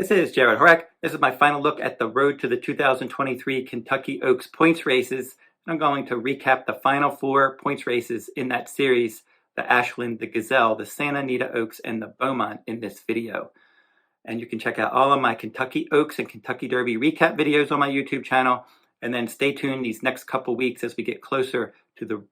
This is Jarrod Horak. This is my final look at the road to the 2023 Kentucky Oaks points races. I'm going to recap the final 4 points races in that series, the Ashland, the Gazelle, the Santa Anita Oaks, and the Beaumont in this video. And you can check out all of my Kentucky Oaks and Kentucky Derby recap videos on my YouTube channel. And then stay tuned these next couple weeks as we get closer to the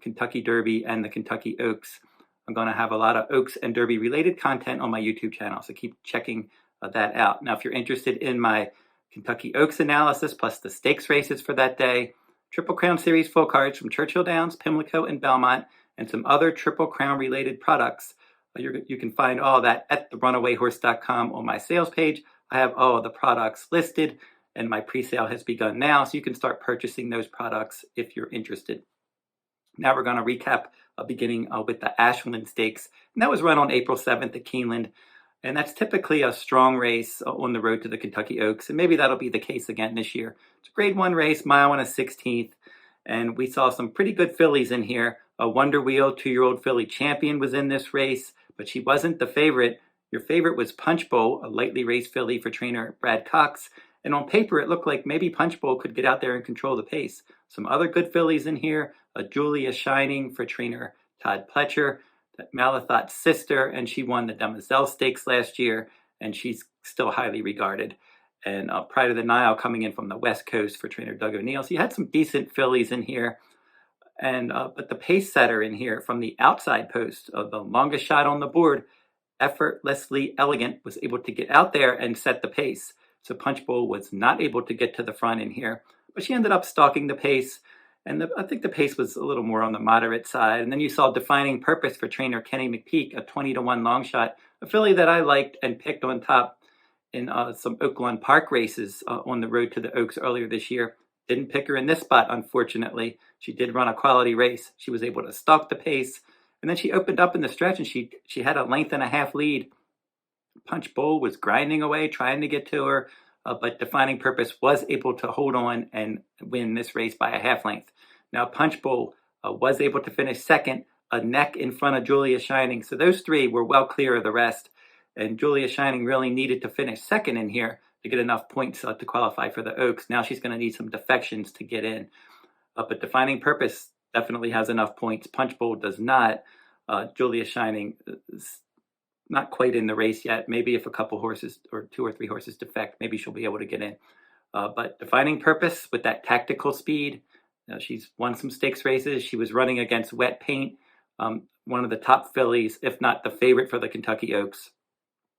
Kentucky Derby and the Kentucky Oaks. I'm going to have a lot of Oaks and Derby related content on my YouTube channel, so keep checking that out. Now, if you're interested in my Kentucky Oaks analysis plus the stakes races for that day, Triple Crown Series full cards from Churchill Downs, Pimlico, and Belmont, and some other Triple Crown related products, you can find all that at the runawayhorse.com on my sales page. I have all of the products listed, and my pre-sale has begun now, so you can start purchasing those products if you're interested. Now we're going to recap beginning with the Ashland Stakes, and that was run on April 7th at Keeneland. And that's typically a strong race on the road to the Kentucky Oaks, and maybe that'll be the case again this year. It's a grade 1 race, mile and a 16th, and we saw some pretty good fillies in here. A Wonder Wheel 2-year-old filly Champion was in this race, but she wasn't the favorite. Your favorite was Punch Bowl, a lightly raced filly for trainer Brad Cox, and on paper it looked like maybe Punch Bowl could get out there and control the pace. Some other good fillies in here, a Julia Shining for trainer Todd Pletcher, that Malathaat's sister, and she won the Gazelle Stakes last year, and she's still highly regarded. And Pride of the Nile coming in from the West Coast for trainer Doug O'Neill. So you had some decent fillies in here, and but the pace setter in here from the outside post, the longest shot on the board, Effortlessly Elegant, was able to get out there and set the pace. So Punch Bowl was not able to get to the front in here, but she ended up stalking the pace. And I think the pace was a little more on the moderate side. And then you saw Defining Purpose for trainer Kenny McPeak, a 20-1 long shot, a filly that I liked and picked on top in some Oaklawn Park races on the road to the Oaks earlier this year. Didn't pick her in this spot, unfortunately. She did run a quality race. She was able to stalk the pace. And then she opened up in the stretch, and she had a 1.5-length lead. Punch Bowl was grinding away, trying to get to her. But Defining Purpose was able to hold on and win this race by a 1/2 length. Now, Punch Bowl was able to finish second, a neck in front of Julia Shining. So those 3 were well clear of the rest. And Julia Shining really needed to finish second in here to get enough points to qualify for the Oaks. Now she's going to need some defections to get in. But Defining Purpose definitely has enough points. Punch Bowl does not. Julia Shining is not quite in the race yet. Maybe if a couple horses or 2 or 3 horses defect, maybe she'll be able to get in. But Defining Purpose with that tactical speed, she's won some stakes races. She was running against Wet Paint, one of the top fillies, if not the favorite for the Kentucky Oaks.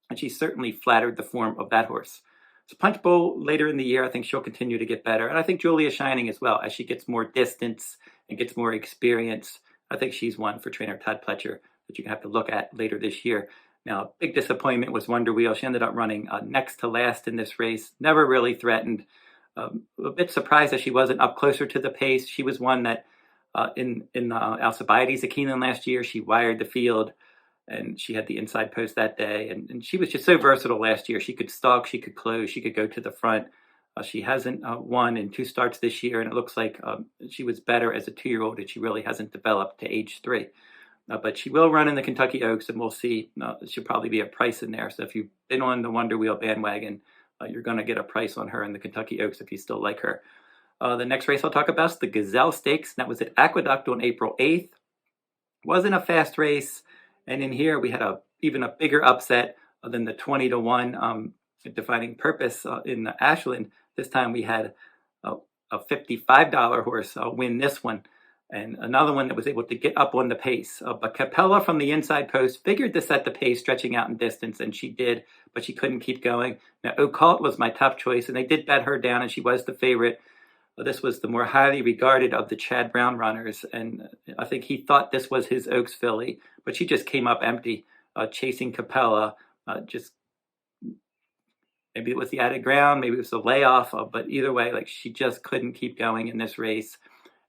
And she certainly flattered the form of that horse. So Punch Bowl later in the year, I think she'll continue to get better. And I think Julia Shining as well, as she gets more distance and gets more experience. I think she's one for trainer Todd Pletcher that you have to look at later this year. Now, big disappointment was Wonder Wheel. She ended up running next to last in this race. Never really threatened. A bit surprised that she wasn't up closer to the pace. She was one that in Alcibiades at Keeneland last year, she wired the field, and she had the inside post that day. And she was just so versatile last year. She could stalk, she could close, she could go to the front. She hasn't won in 2 starts this year, and it looks like she was better as a 2-year-old, and she really hasn't developed to age 3. But she will run in the Kentucky Oaks, and we'll see. She'll probably be a price in there. So if you've been on the Wonder Wheel bandwagon, you're going to get a price on her in the Kentucky Oaks if you still like her. The next race I'll talk about is the Gazelle Stakes. That was at Aqueduct on April 8th. Wasn't a fast race. And in here, we had even a bigger upset than the 20-1 Defining Purpose in the Ashland. This time we had a $55 horse win this one. And another one that was able to get up on the pace. But Capella from the inside post figured to set the pace, stretching out in distance, and she did, but she couldn't keep going. Now, Occult was my top choice, and they did bet her down, and she was the favorite. This was the more highly regarded of the Chad Brown runners, and I think he thought this was his Oaks filly, but she just came up empty, chasing Capella. Just maybe it was the added ground, maybe it was the layoff, but either way, like she just couldn't keep going in this race.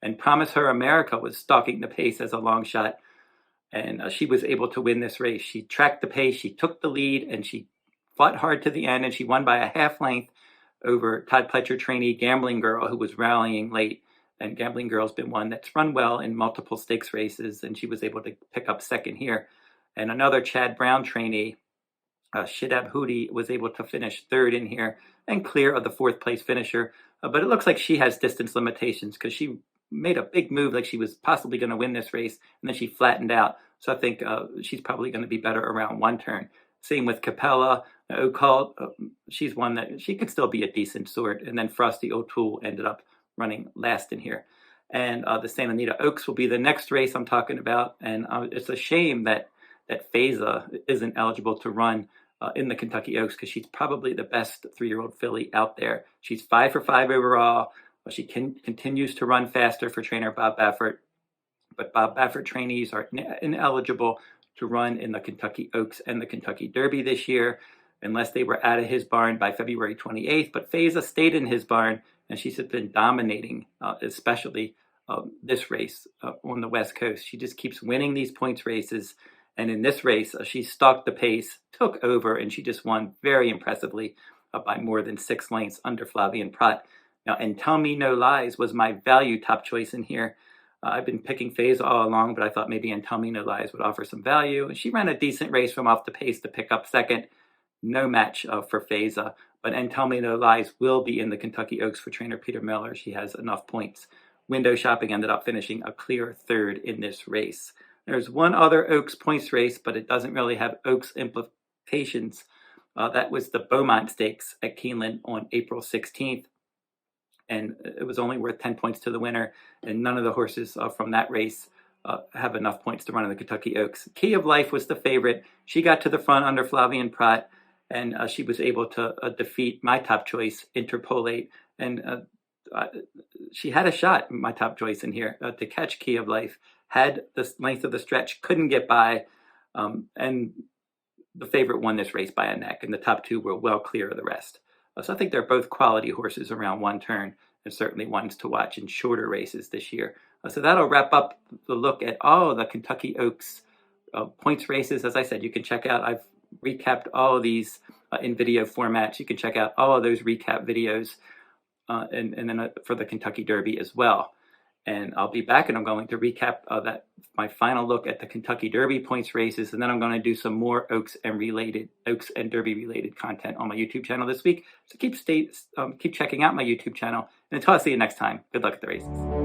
And Promiseher America was stalking the pace as a long shot, and she was able to win this race. She tracked the pace, she took the lead, and she fought hard to the end, and she won by a 1/2 length over Todd Pletcher trainee Gambling Girl, who was rallying late. And Gambling Girl's been one that's run well in multiple stakes races, and she was able to pick up second here. And another Chad Brown trainee, Shidab Hootie was able to finish third in here and clear of the fourth place finisher. But it looks like she has distance limitations because she made a big move, like she was possibly going to win this race, and then she flattened out. So I think she's probably going to be better around one turn. Same with Capella. Occult, she's one that she could still be a decent sort. And then Frosty O'Toole ended up running last in here. And the Santa Anita Oaks will be the next race I'm talking about. And it's a shame that Faiza isn't eligible to run in the Kentucky Oaks because she's probably the best 3-year-old filly out there. She's 5 for 5 overall. She continues to run faster for trainer Bob Baffert. But Bob Baffert trainees are ineligible to run in the Kentucky Oaks and the Kentucky Derby this year unless they were out of his barn by February 28th. But Faiza stayed in his barn, and she's been dominating, especially this race on the West Coast. She just keeps winning these points races. And in this race, she stalked the pace, took over, and she just won very impressively by more than 6 lengths under Flavien Prat. Now, And Tell Me No Lies was my value top choice in here. I've been picking Faiza all along, but I thought maybe And Tell Me No Lies would offer some value. And she ran a decent race from off the pace to pick up second. No match for Faiza, but And Tell Me No Lies will be in the Kentucky Oaks for trainer Peter Miller. She has enough points. Window Shopping ended up finishing a clear third in this race. There's one other Oaks points race, but it doesn't really have Oaks implications. That was the Beaumont Stakes at Keeneland on April 16th. And it was only worth 10 points to the winner, and none of the horses from that race have enough points to run in the Kentucky Oaks. Key of Life was the favorite. She got to the front under Flavien Prat, and she was able to defeat my top choice, Interpolate, and she had a shot, my top choice in here, to catch Key of Life, had the length of the stretch, couldn't get by, and the favorite won this race by a neck, and the top two were well clear of the rest. So I think they're both quality horses around one turn, and certainly ones to watch in shorter races this year. So that'll wrap up the look at all of the Kentucky Oaks points races. As I said, you can check out, I've recapped all of these in video formats. You can check out all of those recap videos and then for the Kentucky Derby as well. And I'll be back, and I'm going to recap my final look at the Kentucky Derby points races, and then I'm going to do some more Oaks and Derby related content on my YouTube channel this week. So keep checking out my YouTube channel, and until I see you next time, good luck at the races.